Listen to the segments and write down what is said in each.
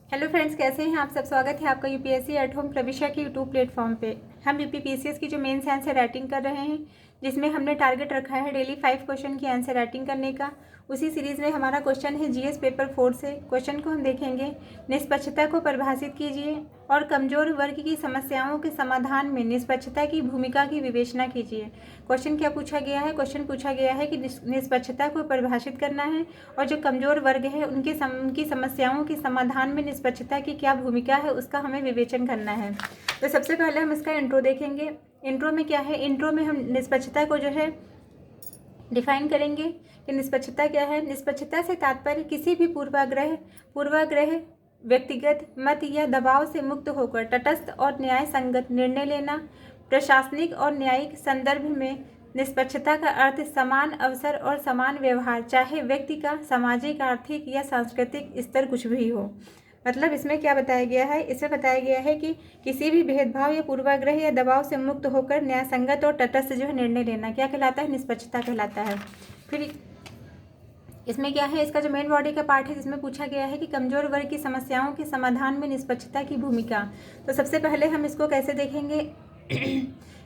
Hello friends, कैसे हैं आप सब। स्वागत है आपका यूपीएससी एट होम प्रविष्या की यूट्यूब प्लेटफॉर्म पे। हम यूपीपीसीएस की जो मेन साइंस है राइटिंग कर रहे हैं, जिसमें हमने टारगेट रखा है डेली 5 क्वेश्चन की आंसर राइटिंग करने का। उसी सीरीज़ में हमारा क्वेश्चन है जीएस पेपर 4 से। क्वेश्चन को हम देखेंगे। निष्पक्षता को परिभाषित कीजिए और कमजोर वर्ग की समस्याओं के समाधान में निष्पक्षता की भूमिका की विवेचना कीजिए। क्वेश्चन क्या पूछा गया है? क्वेश्चन पूछा गया है कि निष्पक्षता को परिभाषित करना है और जो कमजोर वर्ग है उनकी समस्याओं के समाधान में निष्पक्षता की क्या भूमिका है उसका हमें विवेचन करना है। तो सबसे पहले हम इसका इंट्रो देखेंगे। इंट्रो में क्या है? इंट्रो में हम निष्पक्षता को जो है डिफाइन करेंगे कि निष्पक्षता क्या है। निष्पक्षता से तात्पर्य किसी भी पूर्वाग्रह व्यक्तिगत मत या दबाव से मुक्त होकर तटस्थ और न्याय संगत निर्णय लेना। प्रशासनिक और न्यायिक संदर्भ में निष्पक्षता का अर्थ समान अवसर और समान व्यवहार, चाहे व्यक्ति का सामाजिक, आर्थिक या सांस्कृतिक स्तर कुछ भी हो। मतलब इसमें क्या बताया गया है? इसमें बताया गया है कि किसी भी भेदभाव या पूर्वाग्रह या दबाव से मुक्त होकर न्यायसंगत और तटस्थ जो है निर्णय लेना क्या कहलाता है? निष्पक्षता कहलाता है। फिर इसमें क्या है? इसका जो मेन बॉडी का पार्ट है जिसमें पूछा गया है कि कमजोर वर्ग की समस्याओं के समाधान में निष्पक्षता की भूमिका। तो सबसे पहले हम इसको कैसे देखेंगे?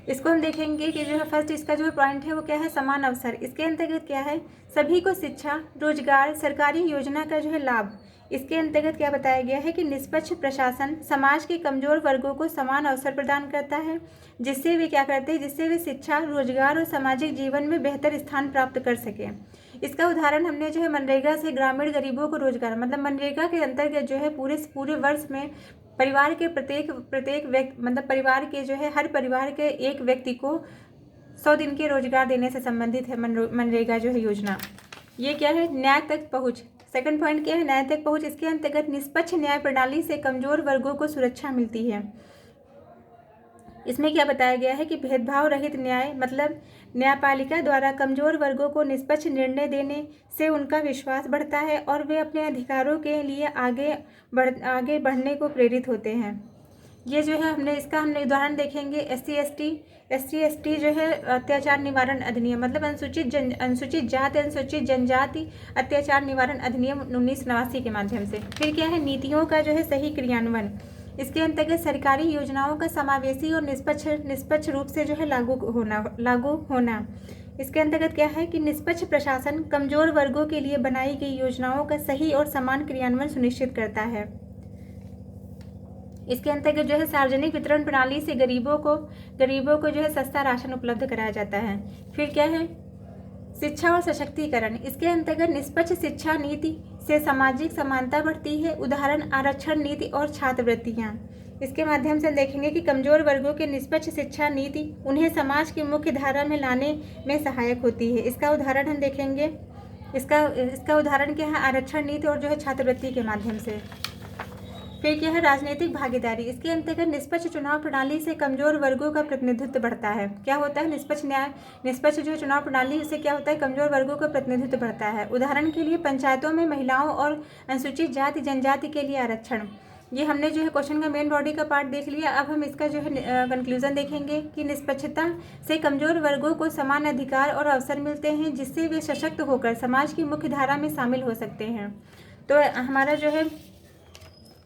इसको हम देखेंगे कि जो है फर्स्ट इसका जो पॉइंट है वो क्या है? समान अवसर। इसके अंतर्गत क्या है? सभी को शिक्षा, रोजगार, सरकारी योजना का जो है लाभ। इसके अंतर्गत क्या बताया गया है कि निष्पक्ष प्रशासन समाज के कमजोर वर्गों को समान अवसर प्रदान करता है, जिससे वे क्या करते हैं? जिससे वे शिक्षा, रोजगार और सामाजिक जीवन में बेहतर स्थान प्राप्त कर सकें। इसका उदाहरण हमने जो है मनरेगा से ग्रामीण गरीबों को रोजगार, मतलब मनरेगा के अंतर्गत जो है पूरे वर्ष में परिवार के प्रत्येक व्यक्ति, मतलब परिवार के जो है हर परिवार के एक व्यक्ति को 100 दिन के रोजगार देने से संबंधित है मनरेगा जो है योजना। ये क्या है? न्याय तक पहुँच। सेकंड पॉइंट क्या है? न्याय तक पहुँच। इसके अंतर्गत निष्पक्ष न्याय प्रणाली से कमजोर वर्गों को सुरक्षा मिलती है। इसमें क्या बताया गया है कि भेदभाव रहित न्याय, मतलब न्यायपालिका द्वारा कमजोर वर्गों को निष्पक्ष निर्णय देने से उनका विश्वास बढ़ता है और वे अपने अधिकारों के लिए आगे बढ़ने को प्रेरित होते हैं। ये जो है हमने उदाहरण देखेंगे। एस टी जो है अत्याचार निवारण अधिनियम, मतलब अनुसूचित जाति अनुसूचित जनजाति अत्याचार निवारण अधिनियम 1989 के माध्यम से। फिर क्या है? नीतियों का जो है सही क्रियान्वयन। इसके अंतर्गत सरकारी योजनाओं का समावेशी और निष्पक्ष रूप से जो है लागू होना। इसके अंतर्गत क्या है कि निष्पक्ष प्रशासन कमजोर वर्गों के लिए बनाई गई योजनाओं का सही और समान क्रियान्वयन सुनिश्चित करता है। इसके अंतर्गत जो है सार्वजनिक वितरण प्रणाली से गरीबों को जो है सस्ता राशन उपलब्ध कराया जाता है। फिर क्या है? शिक्षा और सशक्तिकरण। इसके अंतर्गत निष्पक्ष शिक्षा नीति से सामाजिक समानता बढ़ती है। उदाहरण आरक्षण नीति और छात्रवृत्तियाँ। इसके माध्यम से देखेंगे कि कमजोर वर्गों के निष्पक्ष शिक्षा नीति उन्हें समाज की मुख्य धारा में लाने में सहायक होती है। इसका उदाहरण हम देखेंगे। इसका उदाहरण क्या है? आरक्षण नीति और जो है छात्रवृत्ति के माध्यम से। फिर क्या है? राजनीतिक भागीदारी। इसके अंतर्गत निष्पक्ष चुनाव प्रणाली से कमजोर वर्गों का प्रतिनिधित्व बढ़ता है। क्या होता है? निष्पक्ष जो चुनाव प्रणाली से क्या होता है? कमजोर वर्गों का प्रतिनिधित्व बढ़ता है। उदाहरण के लिए पंचायतों में महिलाओं और अनुसूचित जाति जनजाति के लिए आरक्षण। ये हमने जो है क्वेश्चन का मेन बॉडी का पार्ट देख लिया। अब हम इसका जो है कंक्लूजन देखेंगे कि निष्पक्षता से कमजोर वर्गों को समान अधिकार और अवसर मिलते हैं, जिससे वे सशक्त होकर समाज की मुख्य धारा में शामिल हो सकते हैं। तो हमारा जो है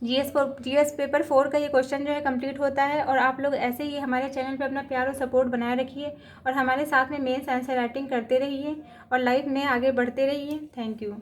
जीएस पेपर 4 का ये क्वेश्चन जो है कंप्लीट होता है। और आप लोग ऐसे ही हमारे चैनल पे अपना प्यार और सपोर्ट बनाए रखिए और हमारे साथ में मेन आंसर राइटिंग करते रहिए और लाइफ में आगे बढ़ते रहिए। Thank you.